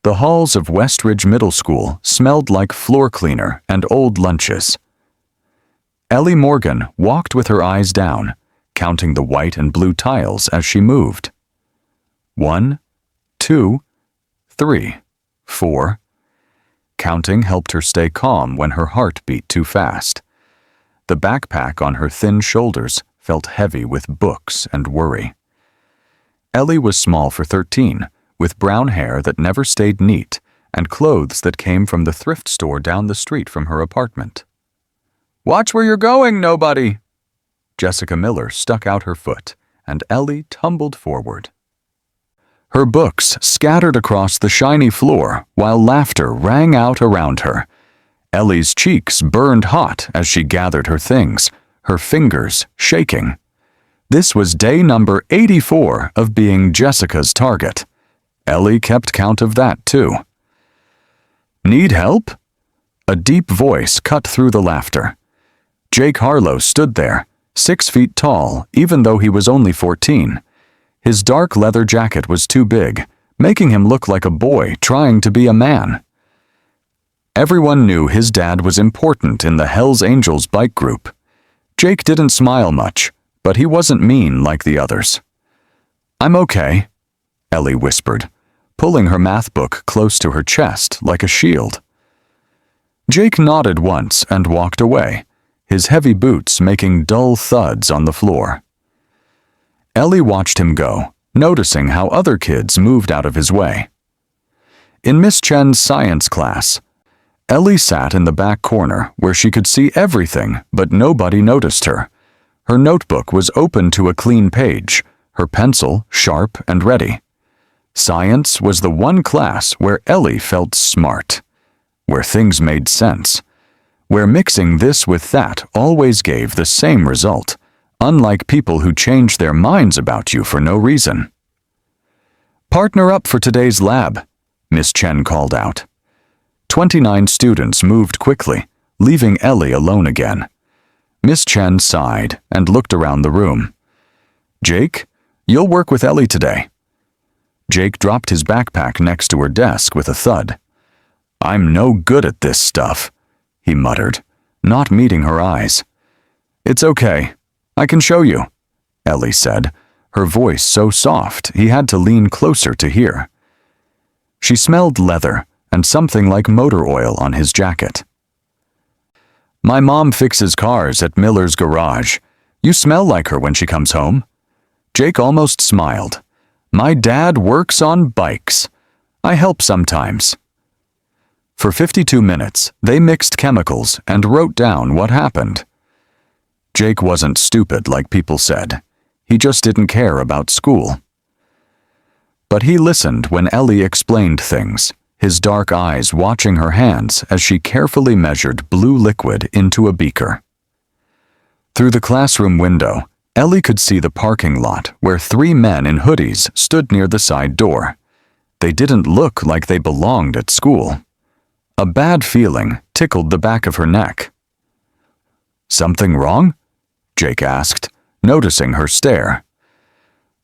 The halls of Westridge Middle School smelled like floor cleaner and old lunches. Ellie Morgan walked with her eyes down, counting the white and blue tiles as she moved. 1, 2, 3, 4. Counting helped her stay calm when her heart beat too fast. The backpack on her thin shoulders felt heavy with books and worry. Ellie was small for 13, with brown hair that never stayed neat and clothes that came from the thrift store down the street from her apartment. "Watch where you're going, nobody!" Jessica Miller stuck out her foot, and Ellie tumbled forward. Her books scattered across the shiny floor while laughter rang out around her. Ellie's cheeks burned hot as she gathered her things, her fingers shaking. This was day number 84 of being Jessica's target. Ellie kept count of that, too. "Need help?" A deep voice cut through the laughter. Jake Harlow stood there, 6 feet tall, even though he was only 14. His dark leather jacket was too big, making him look like a boy trying to be a man. Everyone knew his dad was important in the Hells Angels bike group. Jake didn't smile much, but he wasn't mean like the others. "I'm okay," Ellie whispered, pulling her math book close to her chest like a shield. Jake nodded once and walked away, his heavy boots making dull thuds on the floor. Ellie watched him go, noticing how other kids moved out of his way. In Miss Chen's science class, Ellie sat in the back corner where she could see everything, but nobody noticed her. Her notebook was open to a clean page, her pencil sharp and ready. Science was the one class where Ellie felt smart, where things made sense, where mixing this with that always gave the same result, unlike people who change their minds about you for no reason. "Partner up for today's lab," Miss Chen called out. 29 students moved quickly, leaving Ellie alone again. Miss Chen sighed and looked around the room. "Jake, you'll work with Ellie today." Jake dropped his backpack next to her desk with a thud. "I'm no good at this stuff," he muttered, not meeting her eyes. "It's okay. I can show you," Ellie said, her voice so soft he had to lean closer to hear. She smelled leather and something like motor oil on his jacket. "My mom fixes cars at Miller's garage. You smell like her when she comes home." Jake almost smiled. "My dad works on bikes. I help sometimes." For 52 minutes, they mixed chemicals and wrote down what happened. Jake wasn't stupid like people said. He just didn't care about school. But he listened when Ellie explained things, his dark eyes watching her hands as she carefully measured blue liquid into a beaker. Through the classroom window, Ellie could see the parking lot where 3 men in hoodies stood near the side door. They didn't look like they belonged at school. A bad feeling tickled the back of her neck. "Something wrong?" Jake asked, noticing her stare.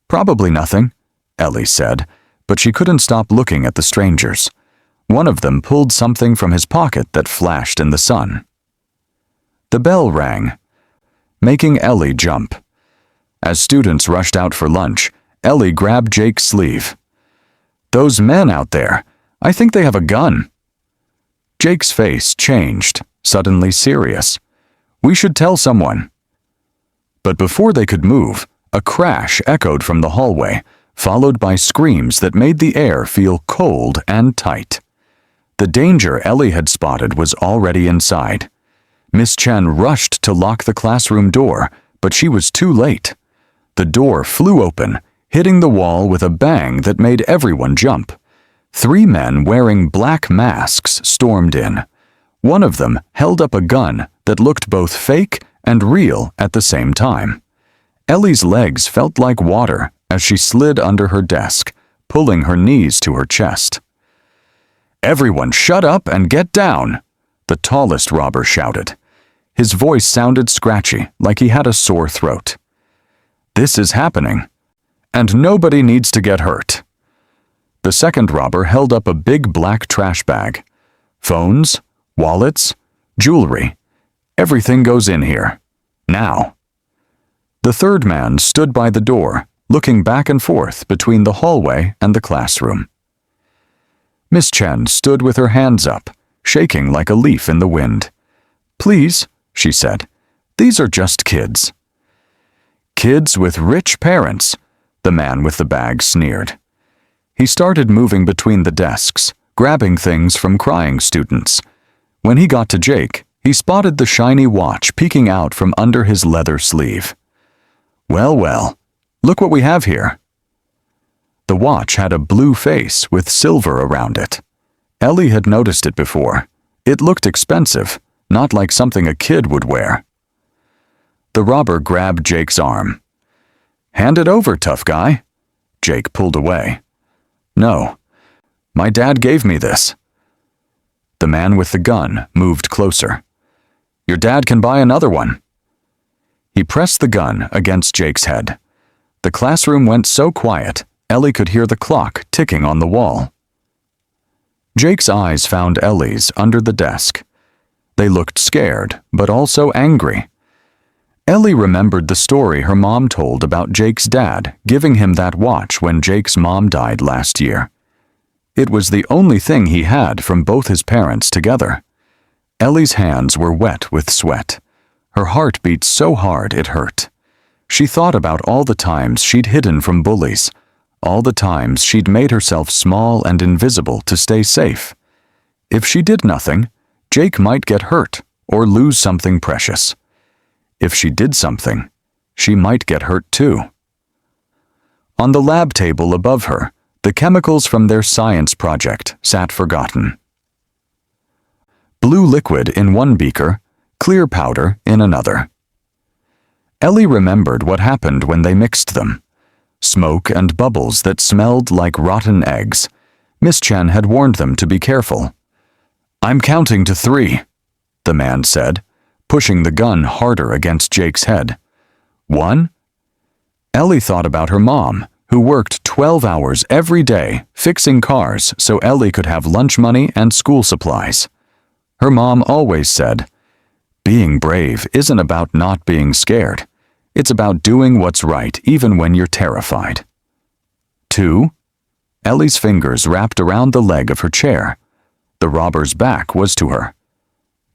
"Probably nothing," Ellie said, but she couldn't stop looking at the strangers. One of them pulled something from his pocket that flashed in the sun. The bell rang, making Ellie jump. As students rushed out for lunch, Ellie grabbed Jake's sleeve. "Those men out there, I think they have a gun." Jake's face changed, suddenly serious. "We should tell someone." But before they could move, a crash echoed from the hallway, followed by screams that made the air feel cold and tight. The danger Ellie had spotted was already inside. Miss Chen rushed to lock the classroom door, but she was too late. The door flew open, hitting the wall with a bang that made everyone jump. 3 men wearing black masks stormed in. One of them held up a gun that looked both fake and real at the same time. Ellie's legs felt like water as she slid under her desk, pulling her knees to her chest. "Everyone shut up and get down," the tallest robber shouted. His voice sounded scratchy, like he had a sore throat. "This is happening, and nobody needs to get hurt." The second robber held up a big black trash bag. Phones, wallets, jewelry. Everything goes in here. Now. The third man stood by the door, looking back and forth between the hallway and the classroom. Miss Chen stood with her hands up, shaking like a leaf in the wind. "Please," she said, "these are just kids." "Kids with rich parents," the man with the bag sneered. He started moving between the desks, grabbing things from crying students. When he got to Jake, he spotted the shiny watch peeking out from under his leather sleeve. "Well, well, look what we have here." The watch had a blue face with silver around it. Ellie had noticed it before. It looked expensive, not like something a kid would wear. The robber grabbed Jake's arm. "Hand it over, tough guy." Jake pulled away. "No, my dad gave me this." The man with the gun moved closer. "Your dad can buy another one." He pressed the gun against Jake's head. The classroom went so quiet, Ellie could hear the clock ticking on the wall. Jake's eyes found Ellie's under the desk. They looked scared, but also angry. Ellie remembered the story her mom told about Jake's dad giving him that watch when Jake's mom died last year. It was the only thing he had from both his parents together. Ellie's hands were wet with sweat. Her heart beat so hard it hurt. She thought about all the times she'd hidden from bullies, all the times she'd made herself small and invisible to stay safe. If she did nothing, Jake might get hurt or lose something precious. If she did something, she might get hurt too. On the lab table above her, the chemicals from their science project sat forgotten. Blue liquid in one beaker, clear powder in another. Ellie remembered what happened when they mixed them. Smoke and bubbles that smelled like rotten eggs. Miss Chen had warned them to be careful. "I'm counting to 3, the man said, pushing the gun harder against Jake's head. 1? Ellie thought about her mom, who worked 12 hours every day fixing cars so Ellie could have lunch money and school supplies. Her mom always said, "Being brave isn't about not being scared. It's about doing what's right even when you're terrified." 2? Ellie's fingers wrapped around the leg of her chair. The robber's back was to her.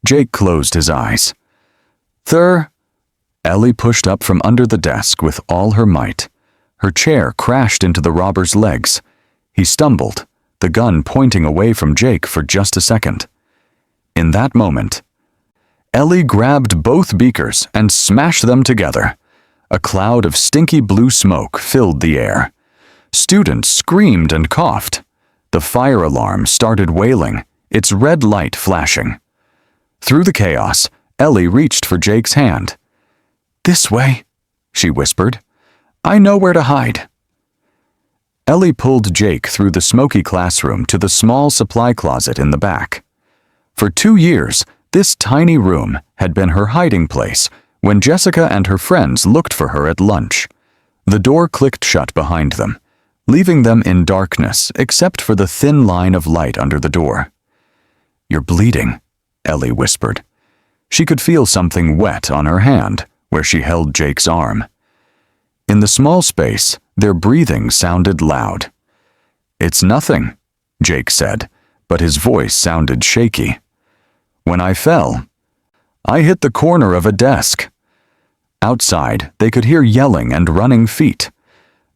Jake closed his eyes. 3. Ellie pushed up from under the desk with all her might. Her chair crashed into the robber's legs. He stumbled, the gun pointing away from Jake for just a second. In that moment, Ellie grabbed both beakers and smashed them together. A cloud of stinky blue smoke filled the air. Students screamed and coughed. The fire alarm started wailing, its red light flashing. Through the chaos, Ellie reached for Jake's hand. "This way," she whispered. "I know where to hide." Ellie pulled Jake through the smoky classroom to the small supply closet in the back. For 2 years, this tiny room had been her hiding place when Jessica and her friends looked for her at lunch. The door clicked shut behind them, leaving them in darkness except for the thin line of light under the door. "You're bleeding," Ellie whispered. She could feel something wet on her hand where she held Jake's arm. In the small space, their breathing sounded loud. "It's nothing," Jake said, but his voice sounded shaky. "When I fell, I hit the corner of a desk." Outside, they could hear yelling and running feet.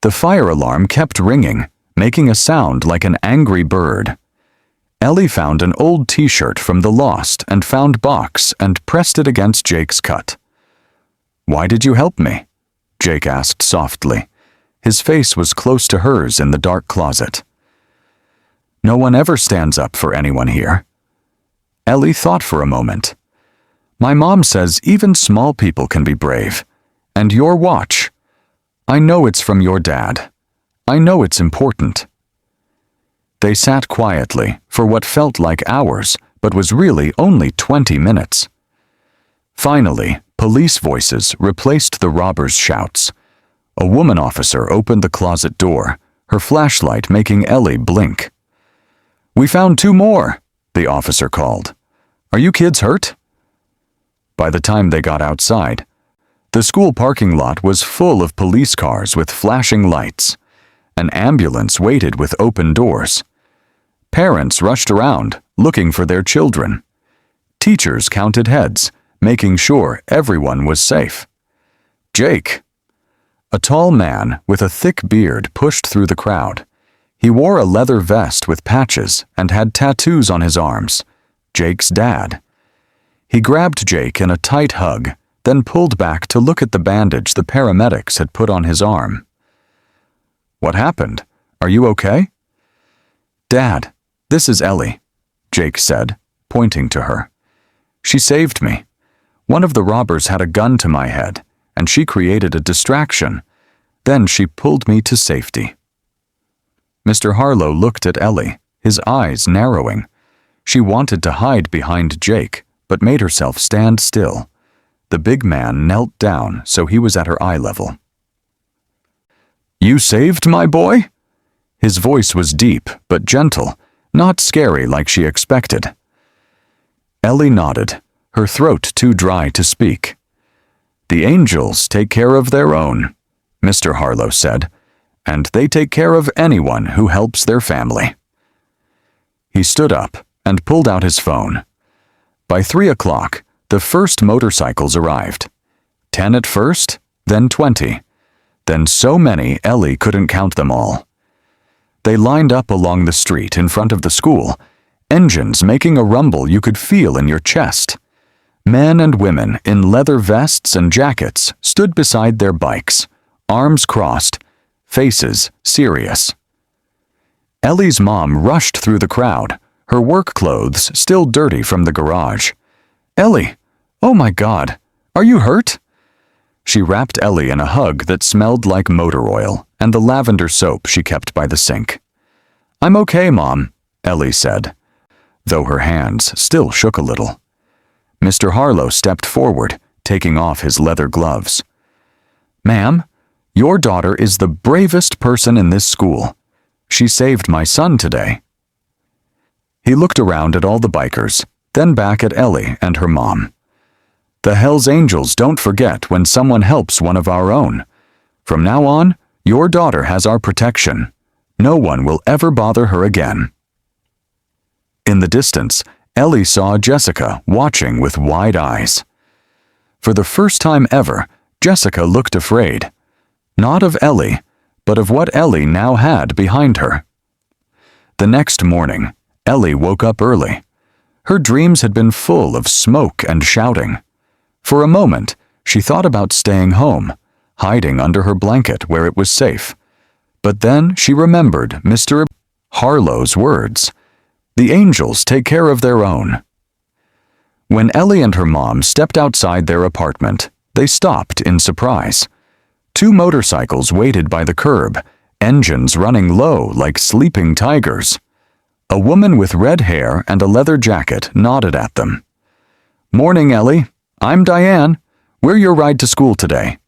The fire alarm kept ringing, making a sound like an angry bird. Ellie found an old t-shirt from the lost and found box and pressed it against Jake's cut. "Why did you help me?" Jake asked softly. His face was close to hers in the dark closet. "No one ever stands up for anyone here." Ellie thought for a moment. "My mom says even small people can be brave. And your watch. I know it's from your dad. I know it's important." They sat quietly for what felt like hours, but was really only 20 minutes. Finally, police voices replaced the robbers' shouts. A woman officer opened the closet door, her flashlight making Ellie blink. "We found 2 more," the officer called. "Are you kids hurt?" By the time they got outside, the school parking lot was full of police cars with flashing lights. An ambulance waited with open doors. Parents rushed around, looking for their children. Teachers counted heads, making sure everyone was safe. Jake. A tall man with a thick beard pushed through the crowd. He wore a leather vest with patches and had tattoos on his arms. Jake's dad. He grabbed Jake in a tight hug, then pulled back to look at the bandage the paramedics had put on his arm. "What happened? Are you okay?" "Dad, this is Ellie," Jake said, pointing to her. "She saved me. One of the robbers had a gun to my head, and she created a distraction. Then she pulled me to safety." Mr. Harlow looked at Ellie, his eyes narrowing. She wanted to hide behind Jake, but made herself stand still. The big man knelt down so he was at her eye level. "You saved my boy?" His voice was deep but gentle, not scary like she expected. Ellie nodded, her throat too dry to speak. "The angels take care of their own," Mr. Harlow said, "and they take care of anyone who helps their family." He stood up and pulled out his phone. By 3 o'clock, the first motorcycles arrived. 10 at first, then 20. Then so many Ellie couldn't count them all. They lined up along the street in front of the school, engines making a rumble you could feel in your chest. Men and women in leather vests and jackets stood beside their bikes, arms crossed, faces serious. Ellie's mom rushed through the crowd, her work clothes still dirty from the garage. "Ellie, oh my God, are you hurt?" She wrapped Ellie in a hug that smelled like motor oil and the lavender soap she kept by the sink. "I'm okay, Mom," Ellie said, though her hands still shook a little. Mr. Harlow stepped forward, taking off his leather gloves. "Ma'am, your daughter is the bravest person in this school. She saved my son today." He looked around at all the bikers, then back at Ellie and her mom. "The Hells Angels don't forget when someone helps one of our own. From now on, your daughter has our protection. No one will ever bother her again." In the distance, Ellie saw Jessica watching with wide eyes. For the first time ever, Jessica looked afraid. Not of Ellie, but of what Ellie now had behind her. The next morning, Ellie woke up early. Her dreams had been full of smoke and shouting. For a moment, she thought about staying home, hiding under her blanket where it was safe. But then she remembered Mr. Harlow's words. The angels take care of their own. When Ellie and her mom stepped outside their apartment, they stopped in surprise. 2 motorcycles waited by the curb, engines running low like sleeping tigers. A woman with red hair and a leather jacket nodded at them. "Morning, Ellie. I'm Diane. We're your ride to school today."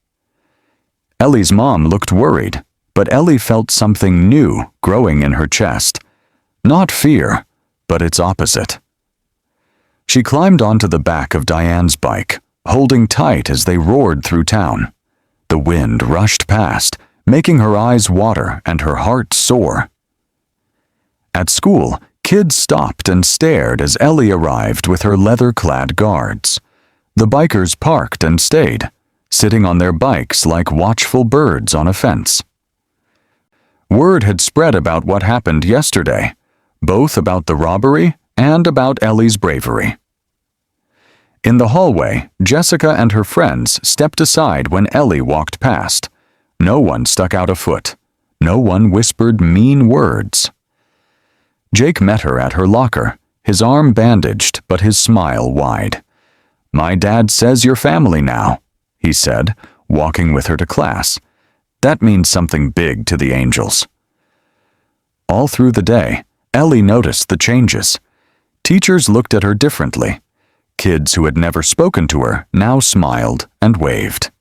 Ellie's mom looked worried, but Ellie felt something new growing in her chest. Not fear, but its opposite. She climbed onto the back of Diane's bike, holding tight as they roared through town. The wind rushed past, making her eyes water and her heart soar. At school, kids stopped and stared as Ellie arrived with her leather-clad guards. The bikers parked and stayed, sitting on their bikes like watchful birds on a fence. Word had spread about what happened yesterday, both about the robbery and about Ellie's bravery. In the hallway, Jessica and her friends stepped aside when Ellie walked past. No one stuck out a foot. No one whispered mean words. Jake met her at her locker, his arm bandaged but his smile wide. "My dad says you're family now," he said, walking with her to class. "That means something big to the angels." All through the day, Ellie noticed the changes. Teachers looked at her differently. Kids who had never spoken to her now smiled and waved.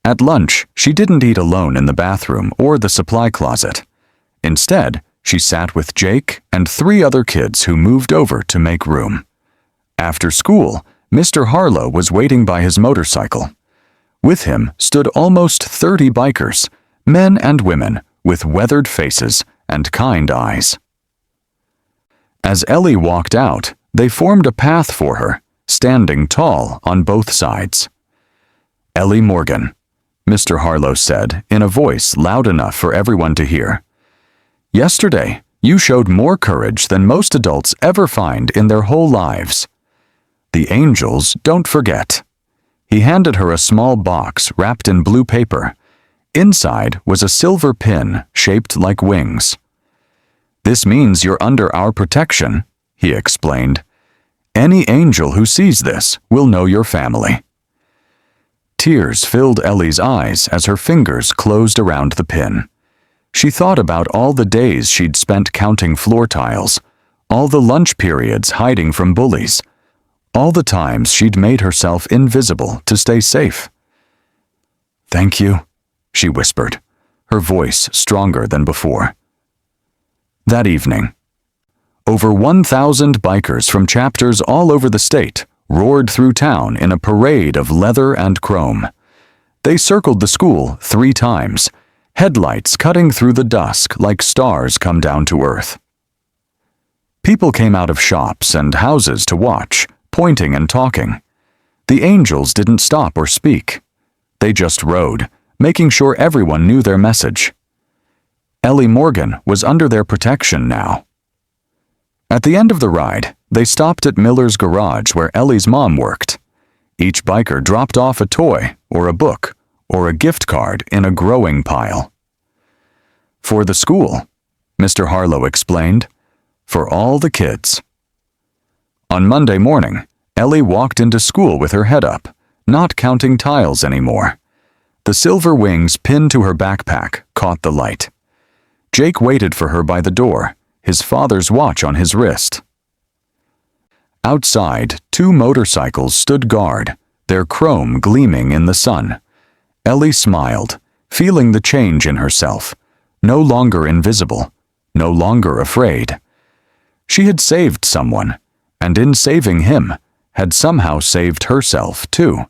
At lunch, she didn't eat alone in the bathroom or the supply closet. Instead, she sat with Jake and 3 other kids who moved over to make room. After school, Mr. Harlow was waiting by his motorcycle. With him stood almost 30 bikers, men and women, with weathered faces and kind eyes. As Ellie walked out, they formed a path for her, standing tall on both sides. "Ellie Morgan," Mr. Harlow said in a voice loud enough for everyone to hear. "Yesterday, you showed more courage than most adults ever find in their whole lives. The angels don't forget." He handed her a small box wrapped in blue paper. Inside was a silver pin shaped like wings. "This means you're under our protection," he explained. "Any angel who sees this will know your family." Tears filled Ellie's eyes as her fingers closed around the pin. She thought about all the days she'd spent counting floor tiles, all the lunch periods hiding from bullies, all the times she'd made herself invisible to stay safe. "Thank you," she whispered, her voice stronger than before. That evening, over 1,000 bikers from chapters all over the state roared through town in a parade of leather and chrome. They circled the school 3 times, headlights cutting through the dusk like stars come down to earth. People came out of shops and houses to watch, pointing and talking. The angels didn't stop or speak. They just rode, making sure everyone knew their message. Ellie Morgan was under their protection now. At the end of the ride, they stopped at Miller's garage where Ellie's mom worked. Each biker dropped off a toy or a book or a gift card in a growing pile. "For the school," Mr. Harlow explained. "For all the kids." On Monday morning, Ellie walked into school with her head up, not counting tiles anymore. The silver wings pinned to her backpack caught the light. Jake waited for her by the door, his father's watch on his wrist. Outside, 2 motorcycles stood guard, their chrome gleaming in the sun. Ellie smiled, feeling the change in herself, no longer invisible, no longer afraid. She had saved someone, and in saving him, had somehow saved herself too.